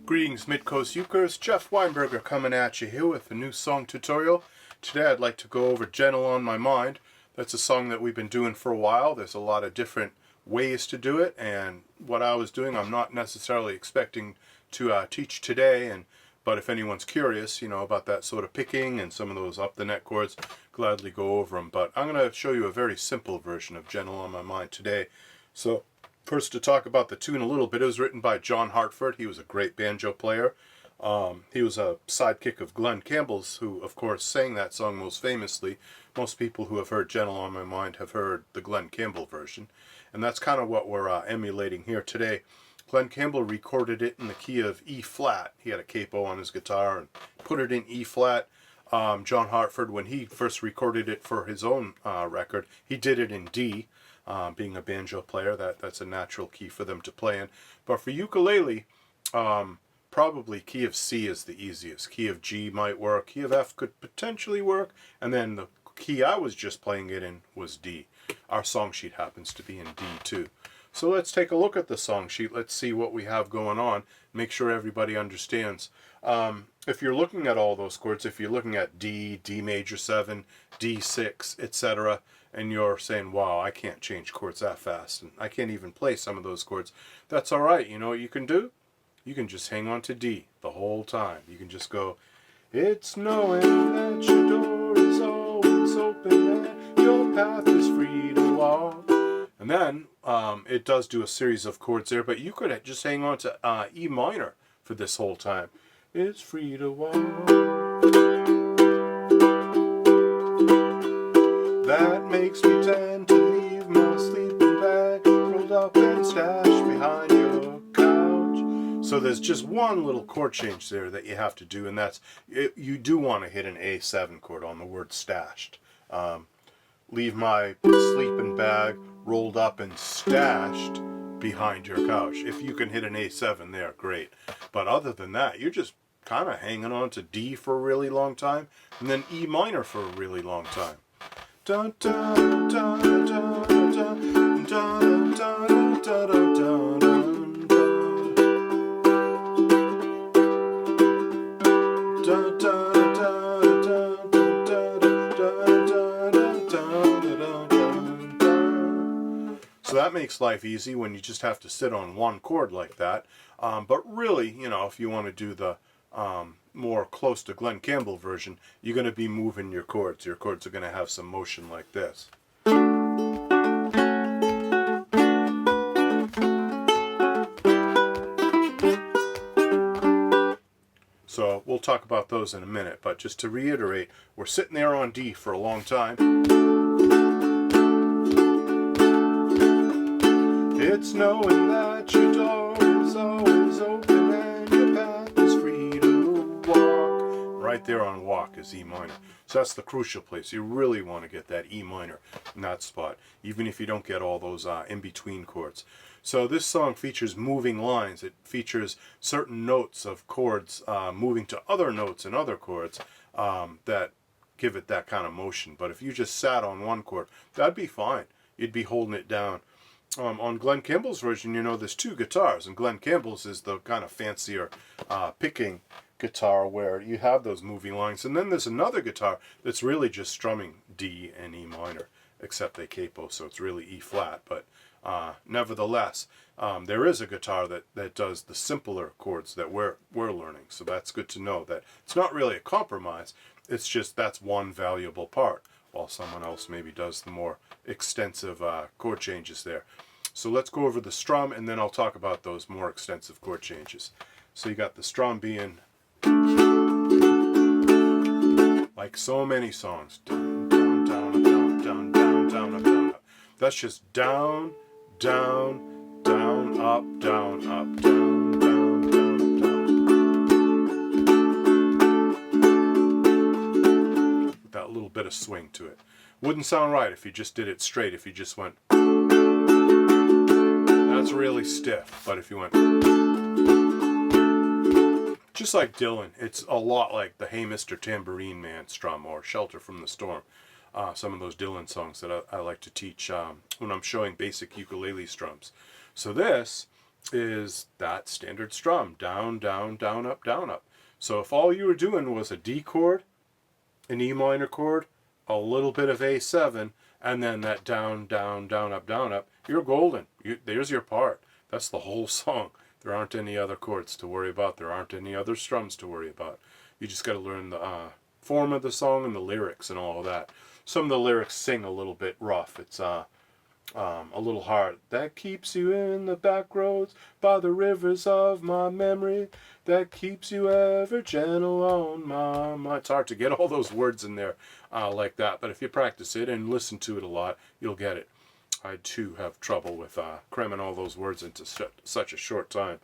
Greetings Mid-Coast Ukers, Jeff Weinberger coming at you here with a new song tutorial. Today I'd like to go over Gentle on My Mind. That's a song that we've been doing for a while. There's a lot of different ways to do it, and what I was doing I'm not necessarily expecting to teach today, but if anyone's curious, about that sort of picking and some of those up the neck chords, gladly go over them. But I'm going to show you a very simple version of Gentle on My Mind today. So first, to talk about the tune a little bit, it was written by John Hartford. He was a great banjo player. He was a sidekick of Glenn Campbell's, who of course sang that song most famously. Most people who have heard Gentle on My Mind have heard the Glenn Campbell version, and that's kind of what we're emulating here today. Glenn Campbell recorded it in the key of E flat. He had a capo on his guitar and put it in E flat. John Hartford, when he first recorded it for his own record, he did it in D. Being a banjo player, that's a natural key for them to play in. But for ukulele, probably key of C is the easiest. Key of G might work. Key of F could potentially work. And then the key I was just playing it in was D. Our song sheet happens to be in D too. So let's take a look at the song sheet. Let's see what we have going on. Make sure everybody understands. If you're looking at all those chords, if you're looking at D, D major 7, D6, etc., and you're saying, wow, I can't change chords that fast, and I can't even play some of those chords, that's all right. You know what you can do? You can just hang on to D the whole time. You can just go, it's knowing that your door is always open and your path is free to walk. And then it does do a series of chords there, but you could just hang on to E minor for this whole time. It's free to walk. That makes me tend to leave my sleeping bag rolled up and stashed behind your couch. So there's just one little chord change there that you have to do, and that's, you do want to hit an A7 chord on the word stashed. Leave my sleeping bag rolled up and stashed behind your couch. If you can hit an A7 there, great. But other than that, you're just kind of hanging on to D for a really long time, and then E minor for a really long time. Dun, dun, dun, dun, dun, dun, dun, dun, dun, dun, dun. So that makes life easy when you just have to sit on one chord like that. But really, if you want to do the more close to Glenn Campbell version, you're going to be moving your chords. Your chords are going to have some motion like this. So we'll talk about those in a minute, but just to reiterate, we're sitting there on D for a long time. It's knowing that your door is always open and your path is free to walk. Right there on walk is E minor. So that's the crucial place. You really want to get that E minor in that spot, even if you don't get all those in-between chords. So this song features moving lines. It features certain notes of chords moving to other notes and other chords that give it that kind of motion. But if you just sat on one chord, that'd be fine. You'd be holding it down. On Glenn Campbell's version, there's two guitars, and Glenn Campbell's is the kind of fancier picking guitar where you have those moving lines. And then there's another guitar that's really just strumming D and E minor, except they capo, so it's really E flat. But nevertheless, there is a guitar that does the simpler chords that we're learning. So that's good to know that it's not really a compromise. It's just that's one valuable part, while someone else maybe does the more extensive chord changes there. So let's go over the strum, and then I'll talk about those more extensive chord changes. So you got the strum being like so many songs. Down, down, down, down, down, down, down, down, up. That's just down, down, down, up, down, up, down, down, down, down. With that little bit of swing to it. Wouldn't sound right if you just did it straight, if you just went. That's really stiff, but if you went. Just like Dylan, it's a lot like the Hey Mr. Tambourine Man strum or Shelter from the Storm. Some of those Dylan songs that I like to teach when I'm showing basic ukulele strums. So this is that standard strum, down, down, down, up, down, up. So if all you were doing was a D chord, an E minor chord, a little bit of A7, and then that down, down, down, up, you're golden. There's your part. That's the whole song. There aren't any other chords to worry about. There aren't any other strums to worry about. You just got to learn the form of the song and the lyrics and all of that. Some of the lyrics sing a little bit rough. It's a little hard. That keeps you in the back roads by the rivers of my memory. That keeps you ever gentle on my mind. It's hard to get all those words in there like that, but if you practice it and listen to it a lot, you'll get it. I too have trouble with cramming all those words into such a short time.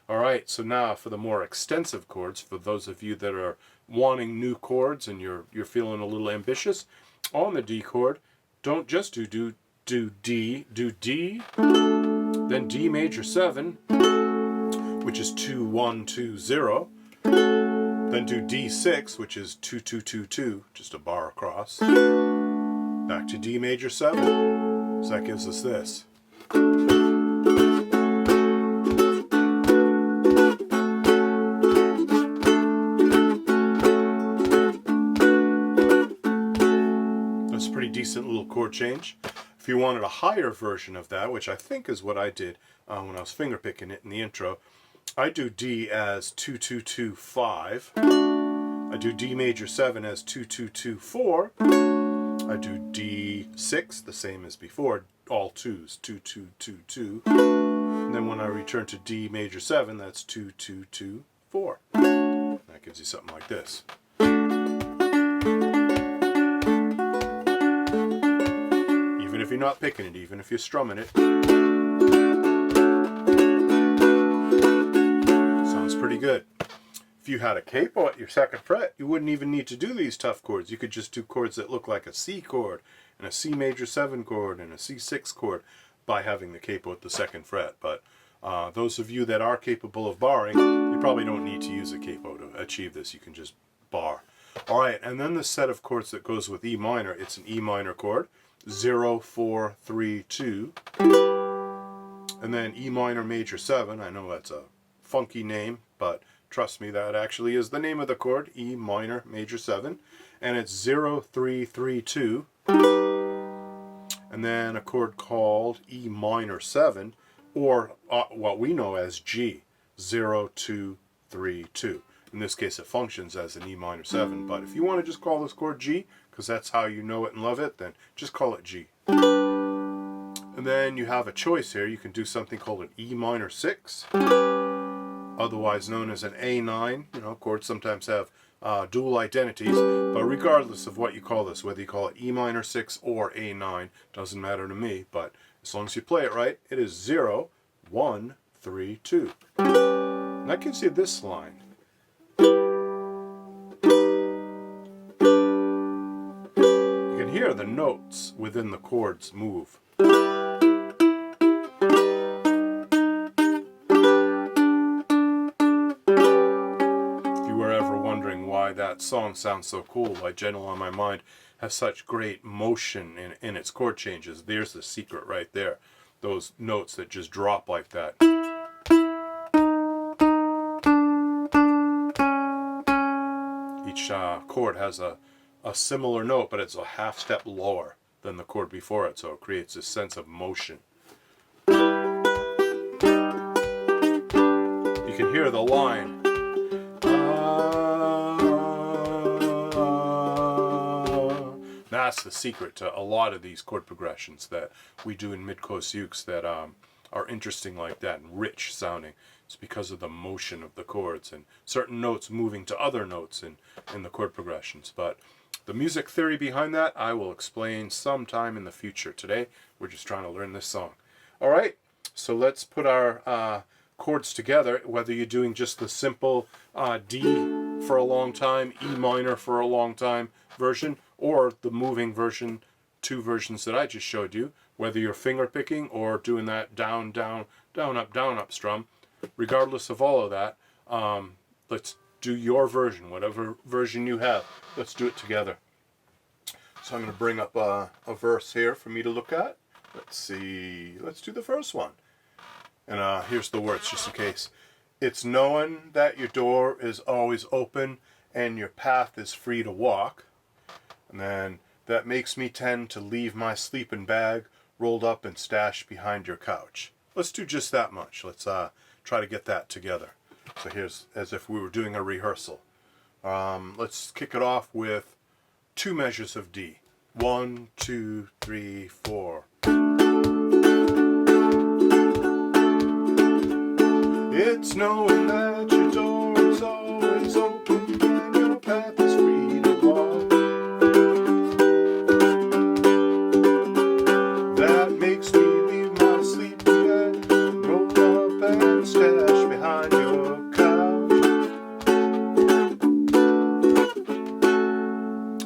All right, so now for the more extensive chords, for those of you that are wanting new chords and you're feeling a little ambitious, on the D chord, don't just do D, then D major 7, which is 2 1 2 0, then do D6, which is 2 2 2 2, just a bar across, back to D major 7. So that gives us this. That's a pretty decent little chord change. If you wanted a higher version of that, which I think is what I did when I was fingerpicking it in the intro, I do D as 2 2 2 5. I do D major 7 as 2 2 2 4. I do D6, the same as before, all twos, 2 2 2 2. And then when I return to D major 7, that's 2 2 2 4. That gives you something like this. Even if you're not picking it, even if you're strumming it, sounds pretty good. If you had a capo at your second fret, you wouldn't even need to do these tough chords. You could just do chords that look like a C chord and a C major 7 chord and a C6 chord by having the capo at the second fret. But those of you that are capable of barring, you probably don't need to use a capo to achieve this. You can just bar. All right, and then the set of chords that goes with E minor, it's an E minor chord, 0 4 3 2, and then E minor major 7. I know that's a funky name, but trust me, that actually is the name of the chord, E minor major 7, and it's 0 3 3 2, and then a chord called E minor 7, or what we know as G, 0 2 3 2. In this case, it functions as an E minor 7, but if you want to just call this chord G, because that's how you know it and love it, then just call it G. And then you have a choice here. You can do something called an E minor 6, otherwise known as an A9. You know, chords sometimes have dual identities, but regardless of what you call this, whether you call it E minor 6 or A9, doesn't matter to me, but as long as you play it right, it is 0 1 3 2. And that gives you this line. Hear the notes within the chords move. If you were ever wondering why that song sounds so cool, why Gentle on My Mind has such great motion in its chord changes, there's the secret right there. Those notes that just drop like that. Each chord has a similar note, but it's a half step lower than the chord before it, so it creates this sense of motion. You can hear the line. That's the secret to a lot of these chord progressions that we do in mid-coast ukes that are interesting like that and rich sounding. It's because of the motion of the chords and certain notes moving to other notes in the chord progressions. But the music theory behind that, I will explain sometime in the future. Today, we're just trying to learn this song. All right, so let's put our chords together, whether you're doing just the simple D for a long time, E minor for a long time version, or the moving version, two versions that I just showed you, whether you're finger picking or doing that down, down, down, up strum. Regardless of all of that, let's do your version, whatever version you have. Let's do it together. So I'm going to bring up a verse here for me to look at. Let's see. Let's do the first one. And here's the words, just in case. It's knowing that your door is always open and your path is free to walk. And then, that makes me tend to leave my sleeping bag rolled up and stashed behind your couch. Let's do just that much. Let's try to get that together. So here's as if we were doing a rehearsal. Let's kick it off with 2 measures of D. 1, 2, 3, 4. It's knowing that your door is always open and your path is free to walk. That makes me leave my sleeping bag rolled up and stashed behind your couch.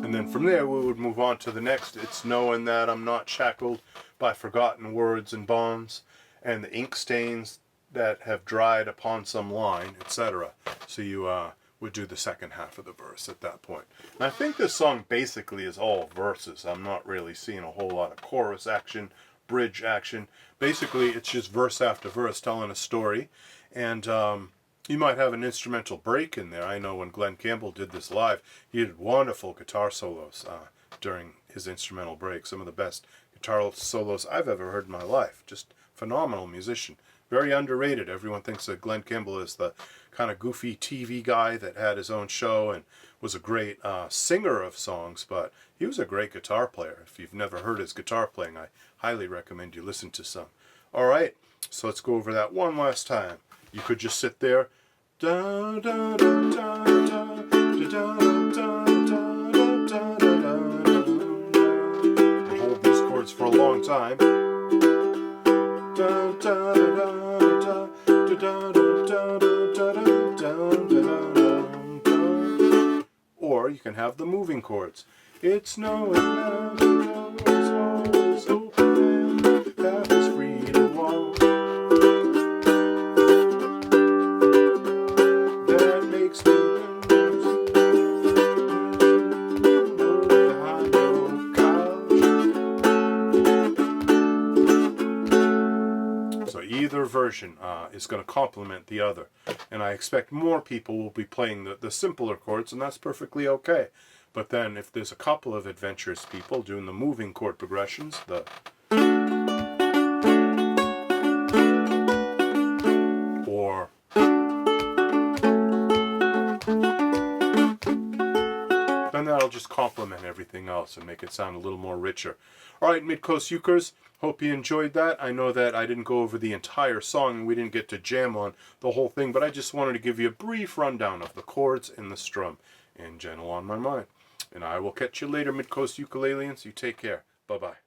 And then from there we would move on to the next. It's knowing that I'm not shackled by forgotten words and bonds and the ink stains that have dried upon some line, etc. So you would do the second half of the verse at that point. And I think this song basically is all verses. I'm not really seeing a whole lot of chorus action, bridge action. Basically, it's just verse after verse telling a story. And you might have an instrumental break in there. I know when Glenn Campbell did this live, he did wonderful guitar solos during his instrumental break. Some of the best guitar solos I've ever heard in my life. Just phenomenal musician. Very underrated. Everyone thinks that Glenn Campbell is the kind of goofy TV guy that had his own show and was a great singer of songs, but he was a great guitar player. If you've never heard his guitar playing, I highly recommend you listen to some. All right, so let's go over that one last time. You could just sit there. Da, da, da, da, da, da, da, da, da, da, da, and hold these chords for a long time. Da, da, da, da, da, da, da, da, da. Or you can have the moving chords. It's knowing that the door is always open and path is free to walk. That makes me behind your couch. So either version is going to complement the other. And I expect more people will be playing the simpler chords, and that's perfectly okay. But then if there's a couple of adventurous people doing the moving chord progressions, then that'll just complement everything else and make it sound a little more richer. Alright, Mid-Coast Ukers, hope you enjoyed that. I know that I didn't go over the entire song and we didn't get to jam on the whole thing, but I just wanted to give you a brief rundown of the chords and the strum in Gentle on My Mind. And I will catch you later, Mid-Coast Ukuleleans. You take care. Bye-bye.